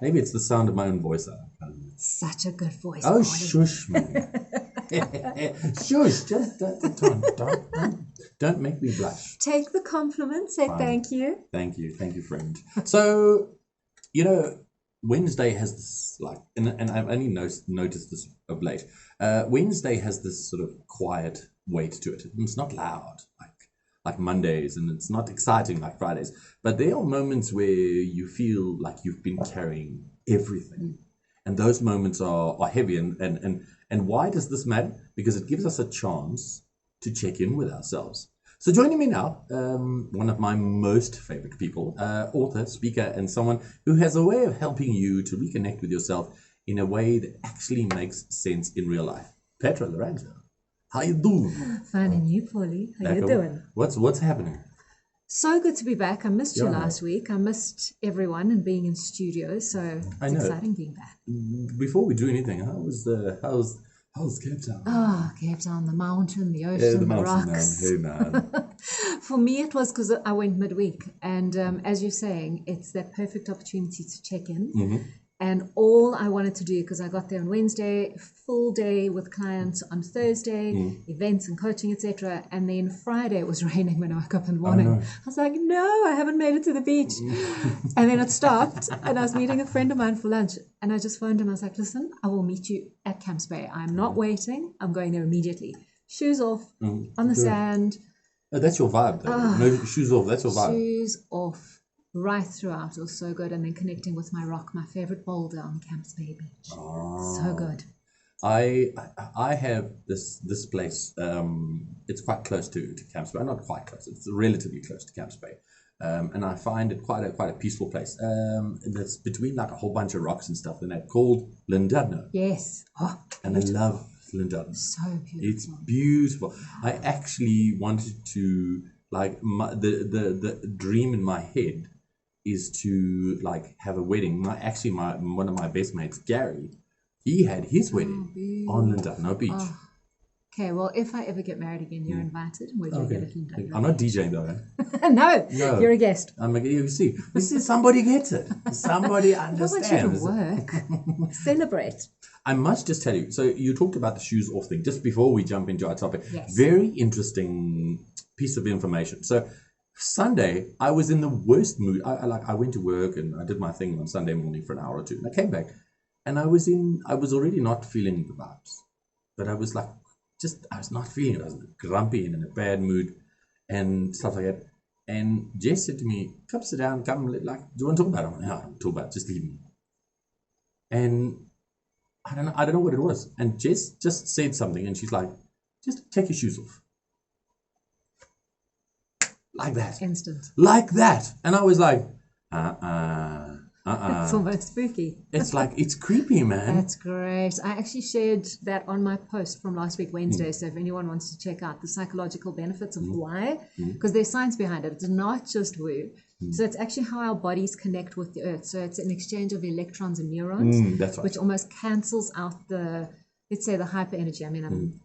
Maybe it's the sound of my own voice. Such a good voice. Oh, Molly. shush, man. Shush. Just don't make me blush. Take the compliment. Say Fine. thank you. Thank you, friend. So, you know, Wednesday has this, like, and I've only noticed this of late. Wednesday has this sort of quiet weight to it. It's not loud like Mondays, and it's not exciting like Fridays. But there are moments where you feel like you've been carrying everything, and those moments are heavy. And why does this matter? Because it gives us a chance to check in with ourselves. So joining me now, one of my most favorite people, author, speaker, and someone who has a way of helping you to reconnect with yourself in a way that actually makes sense in real life. Petra, how you doing? Fine, and you, Paulie? How you doing? What's happening? So good to be back. I missed you Yeah. last week. I missed everyone and being in studio. So it's exciting being back. Before we do anything, how's Cape Town? Oh, Cape Town, the mountain, the ocean, the rocks. Hey, man. For me, it was because I went midweek. And as you're saying, it's that perfect opportunity to check in. Mm-hmm. And all I wanted to do, because I got there on Wednesday, full day with clients on Thursday, events and coaching, etc. And then Friday it was raining when I woke up in the morning. no. I was like, no, I haven't made it to the beach. And then it stopped, and I was meeting a friend of mine for lunch. And I just phoned him. I was like, listen, I will meet you at Camps Bay. I'm not waiting. I'm going there immediately. Shoes off, on the sand. Oh, that's your vibe, though. No shoes off, that's your vibe. Shoes off. Right throughout, it was so good. And then connecting with my rock, my favorite boulder on Camps Bay Beach. Oh. So good. I have this place. It's quite close to Camps Bay. Not quite close. It's relatively close to Camps Bay, and I find it quite a peaceful place. That's between like a whole bunch of rocks and stuff. And it's called Lindudno. Yes. Oh, and I love Lindudno. so beautiful. It's beautiful. I actually wanted to the dream in my head is to like have a wedding. One of my best mates, Gary, he had his wedding on Lindudno Beach. Oh. Okay, well, if I ever get married again, you're invited. We'll do it at Lindudno. I'm not DJing though. No, you're a guest. You see, somebody gets it. Somebody I want you understands. to work. Celebrate. I must just tell you, so you talked about the shoes off thing, just before we jump into our topic. Yes. Very interesting piece of information. So Sunday, I was in the worst mood. I went to work and I did my thing on Sunday morning for an hour or two. And I came back and I was already not feeling the vibes. But I was like, I was not feeling it. I was grumpy and in a bad mood and stuff like that. And Jess said to me, come sit down, do you want to talk about it? I'm like, no, I don't talk about it, just leave me. And I don't know what it was. And Jess just said something and she's like, just take your shoes off. Like that. Instant. Like that. And I was like, It's almost spooky. It's like, it's creepy, man. That's great. I actually shared that on my post from last week, Wednesday. So if anyone wants to check out the psychological benefits of why, because there's science behind it. It's not just woo. So it's actually how our bodies connect with the earth. So it's an exchange of electrons and neurons, that's right. which almost cancels out let's say the hyper energy. I mean, I'm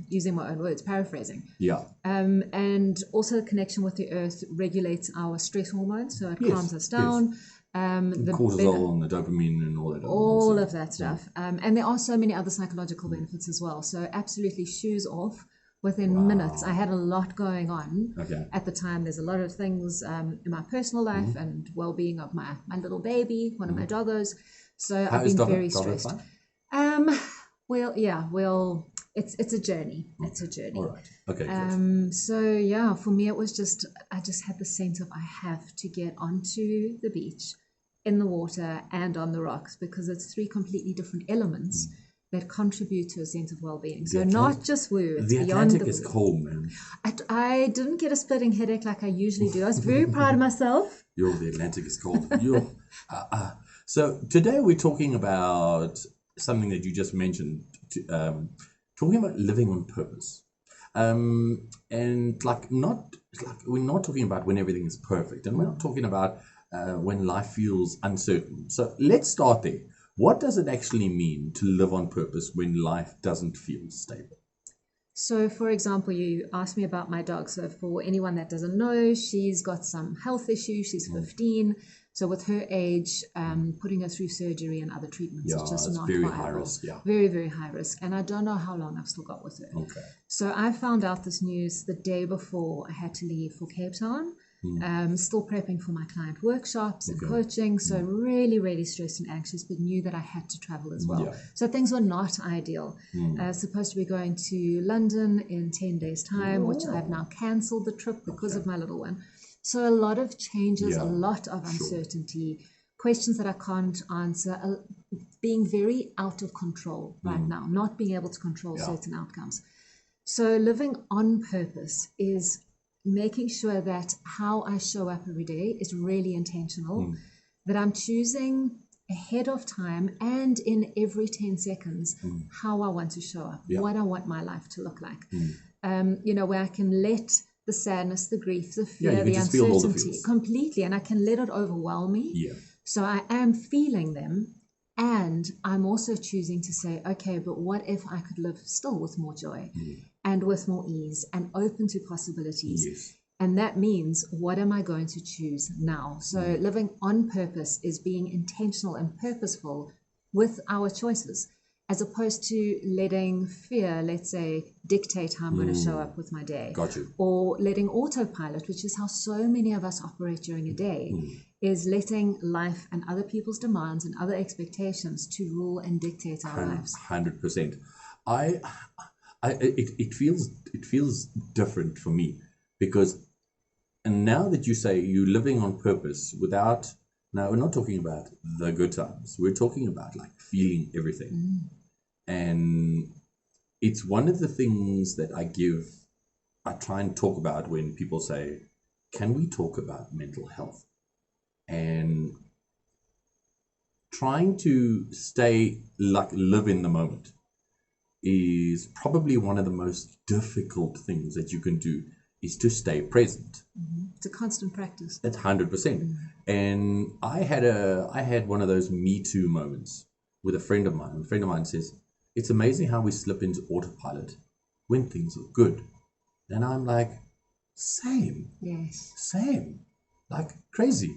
using my own words, paraphrasing. Yeah. And also the connection with the earth regulates our stress hormones. So it calms us down. The cortisol and the dopamine and all that. All of that stuff. And there are so many other psychological benefits as well. So absolutely shoes off within minutes. I had a lot going on at the time. There's a lot of things in my personal life and well-being of my little baby, one of my doggos. So I've been very stressed. It's a journey. It's a journey. All right. Okay, good. So for me it was I just had the sense of I have to get onto the beach, in the water and on the rocks, because it's three completely different elements that contribute to a sense of well-being. So not just woo, it's the beyond Atlantic the is cold, man. I didn't get a splitting headache like I usually do. I was very proud of myself. The Atlantic is cold. So today we're talking about something that you just mentioned, talking about living on purpose. And we're not talking about when everything is perfect, and we're not talking about when life feels uncertain. So let's start there. What does it actually mean to live on purpose when life doesn't feel stable? So, for example, you asked me about my dog. So for anyone that doesn't know, she's got some health issues. She's 15. So with her age, putting her through surgery and other treatments is just not very viable. high risk. Yeah, very, very high risk. And I don't know how long I've still got with her. Okay. So I found out this news the day before I had to leave for Cape Town. Still prepping for my client workshops and coaching. So really, really stressed and anxious, but knew that I had to travel as well. Yeah. So things were not ideal. Supposed to be going to London in 10 days' time, which I've now cancelled the trip because of my little one. So a lot of changes, a lot of uncertainty, questions that I can't answer, being very out of control right now, not being able to control certain outcomes. So living on purpose is making sure that how I show up every day is really intentional, that I'm choosing ahead of time and in every 10 seconds how I want to show up, what I want my life to look like. Where I can let the sadness, the grief, the fear, the uncertainty completely, and I can let it overwhelm me. Yeah. So I am feeling them, and I'm also choosing to say, okay, but what if I could live still with more joy and with more ease and open to possibilities? Yes. And that means, what am I going to choose now? So living on purpose is being intentional and purposeful with our choices, as opposed to letting fear, let's say, dictate how I'm going to show up with my day. Got you. Or letting autopilot, which is how so many of us operate during a day, is letting life and other people's demands and other expectations to rule and dictate our lives. 100%. It feels different for me, because, and now that you say you're living on purpose without, now we're not talking about the good times, we're talking about like feeling everything. And it's one of the things that I try and talk about when people say, can we talk about mental health? And trying to live in the moment is probably one of the most difficult things that you can do, is to stay present. It's a constant practice. That's 100%. And I had one of those Me Too moments with a friend of mine. A friend of mine says, it's amazing how we slip into autopilot when things are good. And I'm like, same. Yes. Same. Like crazy.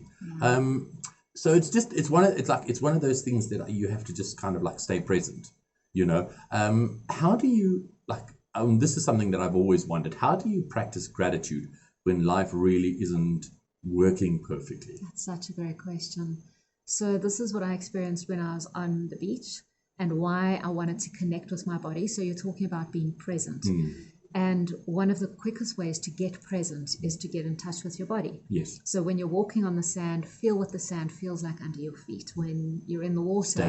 So it's one of those things that you have to just kind of like stay present, how do you this is something that I've always wondered. How do you practice gratitude when life really isn't working perfectly? That's such a great question. So this is what I experienced when I was on the beach, and why I wanted to connect with my body. So you're talking about being present. And one of the quickest ways to get present is to get in touch with your body. Yes. So when you're walking on the sand, feel what the sand feels like under your feet. When you're in the water,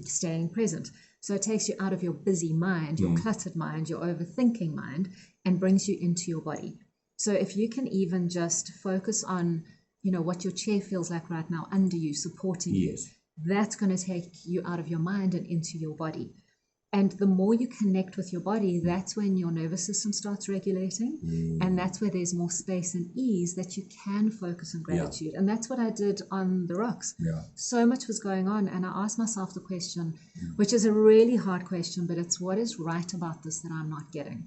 staying present. So it takes you out of your busy mind, your cluttered mind, your overthinking mind, and brings you into your body. So if you can even just focus on, what your chair feels like right now under you, supporting you, that's going to take you out of your mind and into your body. And the more you connect with your body, that's when your nervous system starts regulating. And that's where there's more space and ease that you can focus on gratitude. And that's what I did on the rocks. So much was going on. And I asked myself the question, which is a really hard question, but it's, what is right about this that I'm not getting?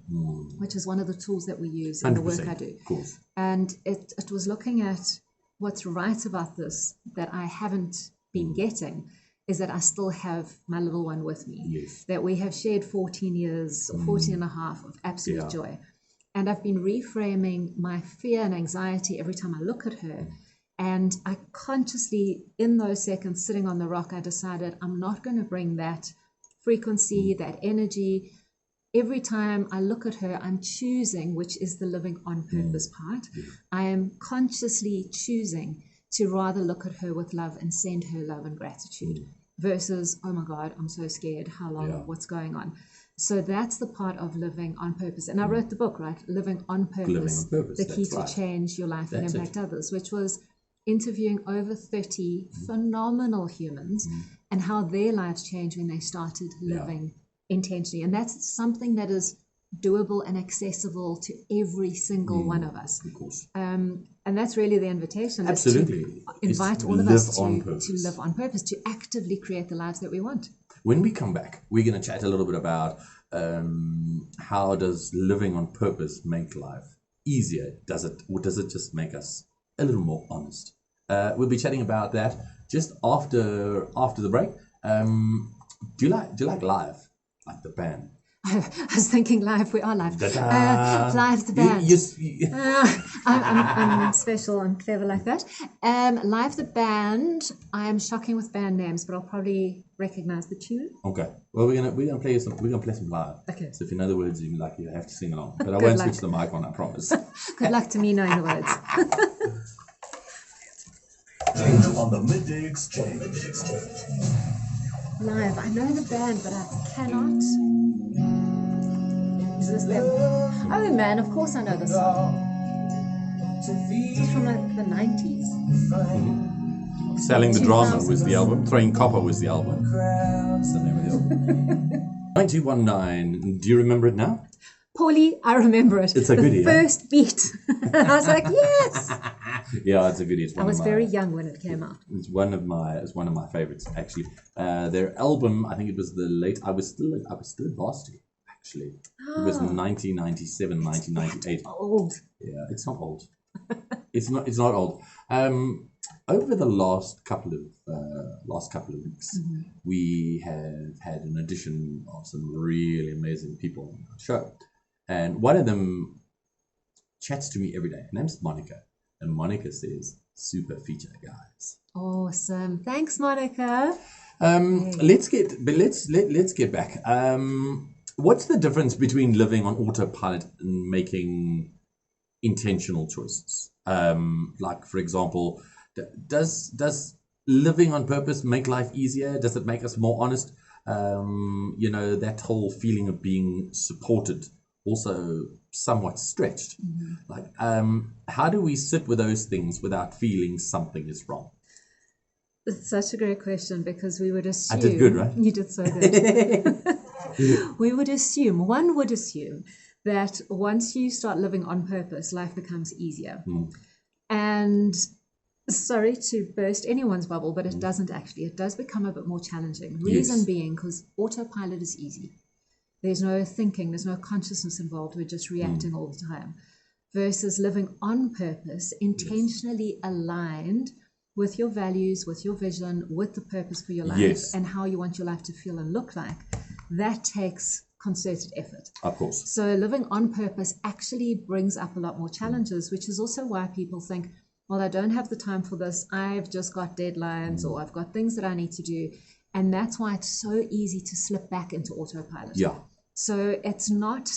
Which is one of the tools that we use in the work I do. Of course. And it was looking at what's right about this that I haven't been getting, is that I still have my little one with me. Yes. That we have shared 14 years, 14 and a half of absolute joy. And I've been reframing my fear and anxiety every time I look at her. And I consciously, in those seconds sitting on the rock, I decided I'm not going to bring that frequency, that energy. Every time I look at her, I'm choosing, which is the living on purpose part. I am consciously choosing to rather look at her with love and send her love and gratitude, versus, oh my God, I'm so scared, how long, what's going on? So that's the part of living on purpose. And I wrote the book, right? Living on Purpose, the key to change your life and impact others, which was interviewing over 30 phenomenal humans and how their lives changed when they started living intentionally. And that's something that is doable and accessible to every single one of us. Of course. And that's really the invitation. Absolutely. To invite all of us to live on purpose, to actively create the lives that we want. When we come back, we're going to chat a little bit about how does living on purpose make life easier? Does it just make us a little more honest we'll be chatting about that just after the break. Do you like Live, like the band? I was thinking live. We are live. Live the band. I'm special. I'm clever like that. Live the band. I am shocking with band names, but I'll probably recognize the tune. Okay. Well, we're gonna play some live. Okay. So if you know the words, you have to sing along. But I won't switch the mic on. I promise. Good luck to me knowing the words. On the Midday Exchange. Live. I know the band, but I cannot. Is this them? Oh man, of course I know this song. It's from like the 90s. Mm-hmm. Selling the Drama was the album. Throwing Copper was the album. That's the name of the album. 1919. Do you remember it now? Paulie, I remember it. It's a goodie. The first beat. I was like, yes. Yeah, it's a goodie. I was very young when it came out. It's one of my favorites actually. Their album, I think it was I was still in varsity actually. It was 1997, 1998. Old. Yeah, it's not old. It's not old. Over the last couple of weeks, mm-hmm. we have had an addition of some really amazing people on our show. And one of them chats to me every day. Her name's Monica. And Monica says, super feature, guys. Awesome. Thanks, Monica. Let's get back. What's the difference between living on autopilot and making intentional choices? Like, for example, does living on purpose make life easier? Does it make us more honest? That whole feeling of being supported, also somewhat stretched. Mm-hmm. Like, how do we sit with those things without feeling something is wrong? It's such a great question because we would assume... I did good, right? You did so good. One would assume that once you start living on purpose, life becomes easier. Mm. And sorry to burst anyone's bubble, but it doesn't actually. It does become a bit more challenging. Reason being because autopilot is easy. There's no thinking, there's no consciousness involved. We're just reacting all the time. Versus living on purpose, intentionally aligned with your values, with your vision, with the purpose for your life, and how you want your life to feel and look like. That takes concerted effort. Of course. So living on purpose actually brings up a lot more challenges, which is also why people think, well, I don't have the time for this. I've just got deadlines or I've got things that I need to do. And that's why it's so easy to slip back into autopilot. Yeah. So it's not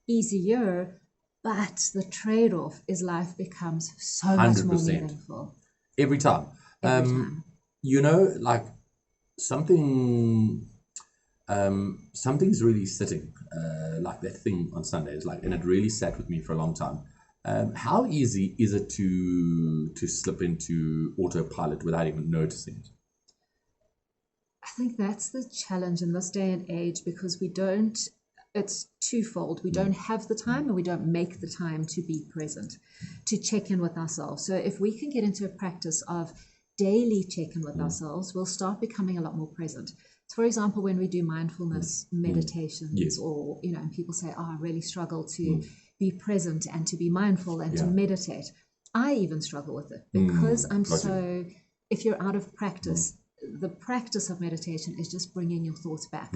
easier, but the trade-off is life becomes so 100%. Much more meaningful. Every time. Like something's really sitting, like that thing on Sundays, and it really sat with me for a long time. How easy is it to slip into autopilot without even noticing it? I think that's the challenge in this day and age because it's twofold. We don't have the time and we don't make the time to be present, to check in with ourselves. So if we can get into a practice of daily check in with ourselves, we'll start becoming a lot more present. So for example, when we do mindfulness meditations or, and people say, I really struggle to be present and to be mindful and to meditate. I even struggle with it because if you're out of practice, the practice of meditation is just bringing your thoughts back.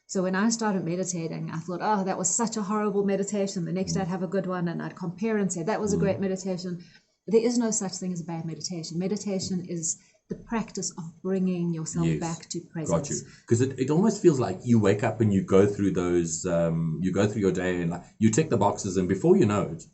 So when I started meditating, I thought, that was such a horrible meditation. The next day I'd have a good one and I'd compare and say, that was a great meditation. There is no such thing as a bad meditation. Meditation is the practice of bringing yourself back to presence. Got you. Because it almost feels like you wake up and you go through those, you go through your day and you tick the boxes and before you know it,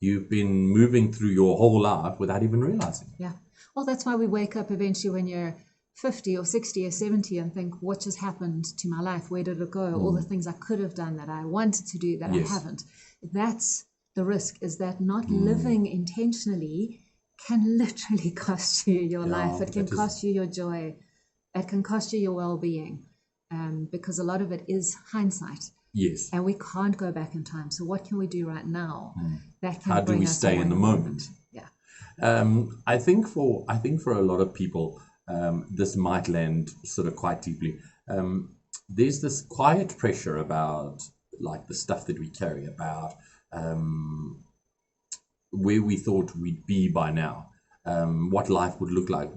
you've been moving through your whole life without even realizing. Yeah. Well, that's why we wake up eventually when you're 50 or 60 or 70 and think, what just happened to my life? Where did it go? All the things I could have done that I wanted to do that I haven't. That's the risk, is that not living intentionally can literally cost you your life. It can cost you your joy. It can cost you your well-being because a lot of it is hindsight. Yes. And we can't go back in time. So what can we do right now? That can How do we stay in the moment? Yeah. I think for a lot of people, this might land sort of quite deeply. There's this quiet pressure about the stuff that we carry, about where we thought we'd be by now. what life would look like,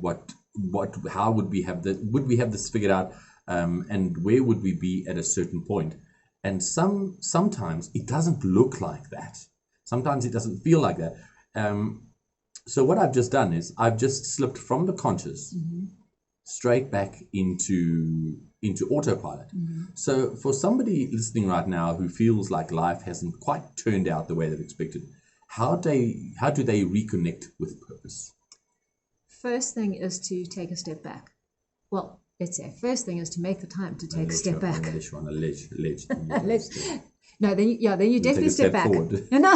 how would we have this figured out, and where would we be at a certain point. And sometimes it doesn't look like that. Sometimes it doesn't feel like that. So what I've just done is I've just slipped from the conscious straight back into autopilot. So for somebody listening right now who feels like life hasn't quite turned out the way they've expected, how do they reconnect with purpose? First thing is to take a step back. Well, let's say first thing is to make the time to take a step back. On a ledge. No, then you definitely step back. Forward. No,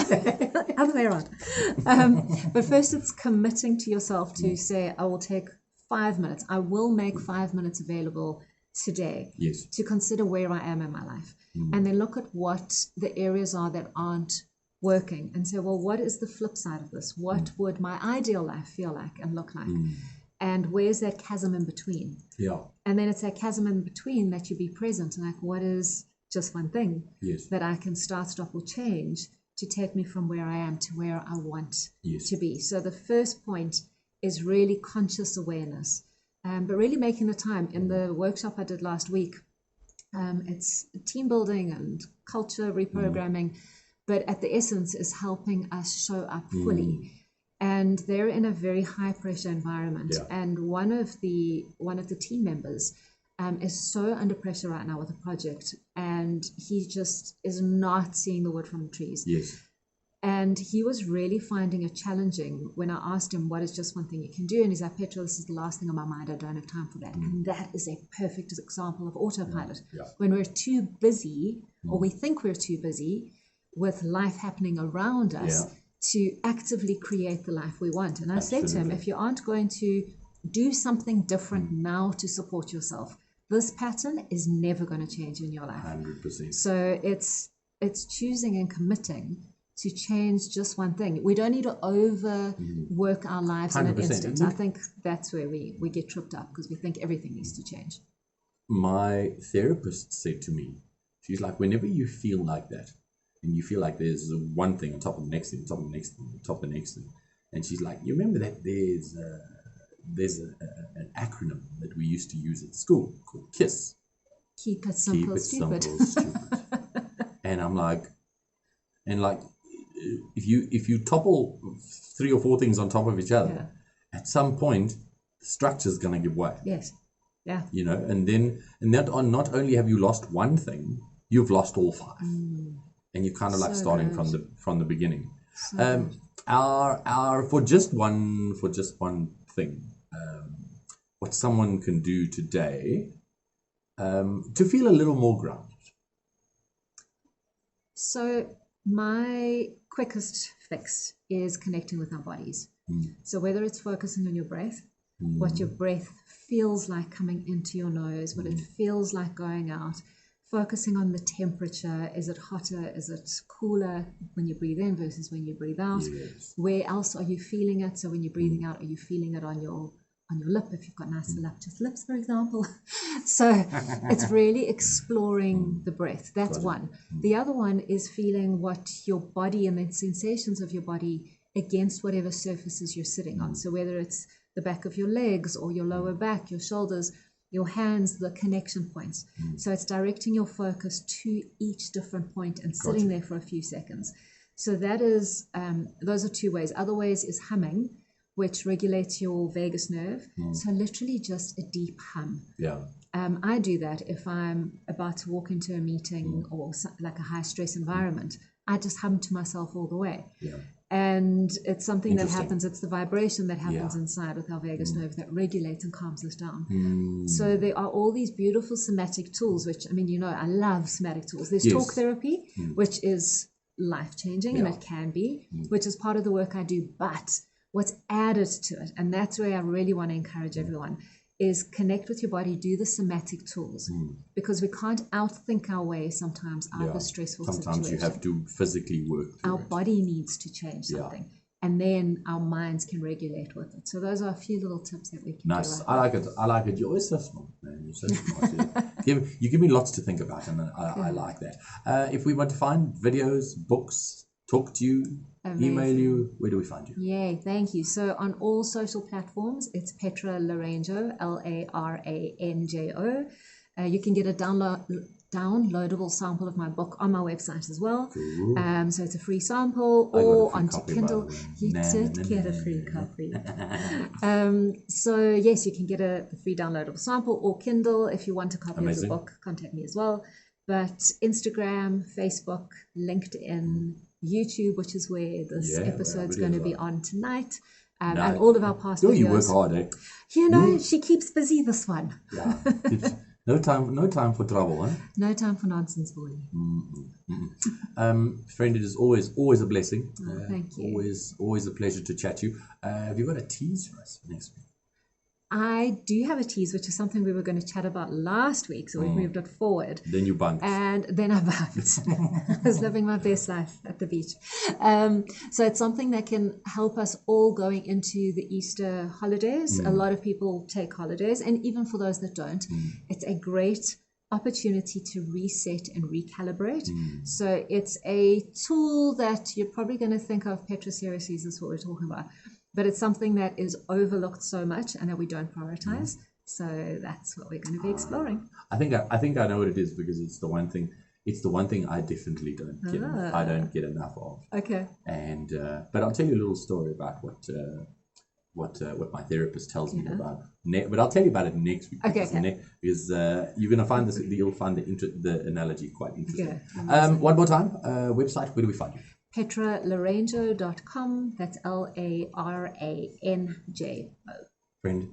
other way around. But first, it's committing to yourself to say, I will take 5 minutes. I will make 5 minutes available today to consider where I am in my life, and then look at what the areas are that aren't working, and say, well, what is the flip side of this? What would my ideal life feel like and look like? And where's that chasm in between? Yeah. And then it's that chasm in between that you be present and like, what is just one thing that I can start, stop, or change to take me from where I am to where I want to be. So the first point is really conscious awareness, but really making the time. In the workshop I did last week, it's team building and culture reprogramming, but at the essence is helping us show up fully. And they're in a very high pressure environment. And one of the team members is so under pressure right now with a project, and he just is not seeing the wood from the trees. And he was really finding it challenging when I asked him, what is just one thing you can do? And he's like, Petra, this is the last thing on my mind. I don't have time for that. And that is a perfect example of autopilot. When we're too busy, or we think we're too busy with life happening around us, to actively create the life we want. And I said to him, if you aren't going to do something different now to support yourself, this pattern is never going to change in your life. 100%. So it's choosing and committing to change just one thing. We don't need to overwork our lives in an instant. I think that's where we get tripped up, because we think everything needs to change. My therapist said to me, she's like, whenever you feel like that, and you feel like there's one thing on top of the next thing, on top of the next thing, on top of the next thing, and she's like, you remember that there's an acronym that we used to use at school called KISS. Keep it simple, stupid. And I'm like, if you topple 3 or 4 things on top of each other, at some point the structure's going to give way. Yes. Yeah. You know, and that not only have you lost one thing, you've lost all 5. And you're kind of like starting from the beginning. Our for just one thing, what someone can do today to feel a little more grounded. So my quickest fix is connecting with our bodies. So whether it's focusing on your breath, what your breath feels like coming into your nose, what it feels like going out, focusing on the temperature. Is it hotter? Is it cooler when you breathe in versus when you breathe out? Where else are you feeling it? So when you're breathing out, are you feeling it on your lip, if you've got nice voluptuous lips, for example? So it's really exploring the breath. That's one. The other one is feeling what your body and the sensations of your body against whatever surfaces you're sitting on. So whether it's the back of your legs or your lower back, your shoulders, your hands, the connection points. So it's directing your focus to each different point and sitting there for a few seconds. So that is, those are 2 ways. Other ways is humming, which regulates your vagus nerve. So literally just a deep hum. I do that if I'm about to walk into a meeting or like a high stress environment. I just hum to myself all the way. And it's something that happens, it's the vibration that happens inside with our vagus nerve that regulates and calms us down. So there are all these beautiful somatic tools, which, I mean, you know, I love somatic tools. There's talk therapy, which is life-changing, and it can be, which is part of the work I do. But what's added to it, and that's where I really want to encourage everyone, is connect with your body, do the somatic tools, because we can't outthink our way sometimes out of a stressful situation. Sometimes you have to physically work through our body needs to change something, and then our minds can regulate with it. So those are a few little tips that we can do. Nice. I like it. You're always so smart, man. You're so smart. You give me lots to think about, and I like that. If we want to find videos, books, talk to you, email you, where do we find you? Yay, thank you. So on all social platforms, it's Petra Laranjo, Laranjo. You can get a downloadable sample of my book on my website as well. Cool. So it's a free sample, or onto Kindle. You did get a free copy. So yes, you can get a free downloadable sample or Kindle. If you want a copy of the book, contact me as well. But Instagram, Facebook, LinkedIn, YouTube, which is where this episode's going to be on tonight. And all of our past videos. You work hard, eh? You know, she keeps busy, this one. Yeah. No time for trouble, huh? No time for nonsense, boy. Friend, it is always a blessing. Thank you. Always a pleasure to chat to you. Have you got a tease for us for next week? I do have a tease, which is something we were going to chat about last week, so we've moved it forward. Then you bunked. And then I bunked. I was living my best life at the beach. So it's something that can help us all going into the Easter holidays. A lot of people take holidays, and even for those that don't, it's a great opportunity to reset and recalibrate. So it's a tool that you're probably going to think of, Petra, seriously, is this what we're talking about? But it's something that is overlooked so much and that we don't prioritize. So that's what we're going to be exploring. I think I know what it is, because it's the one thing I definitely don't get. I don't get enough of. Okay. And but I'll tell you a little story about what my therapist tells me about. But I'll tell you about it next week. Okay. Because you're gonna find this. You'll find the analogy quite interesting. Okay. One more time. Website. Where do we find you? PetraLaranjo.com. That's LARANJO. Friend,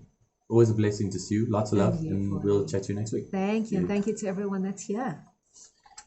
always a blessing to see you. Lots of love, and we'll chat to you next week. Thank you, and thank you to everyone that's here.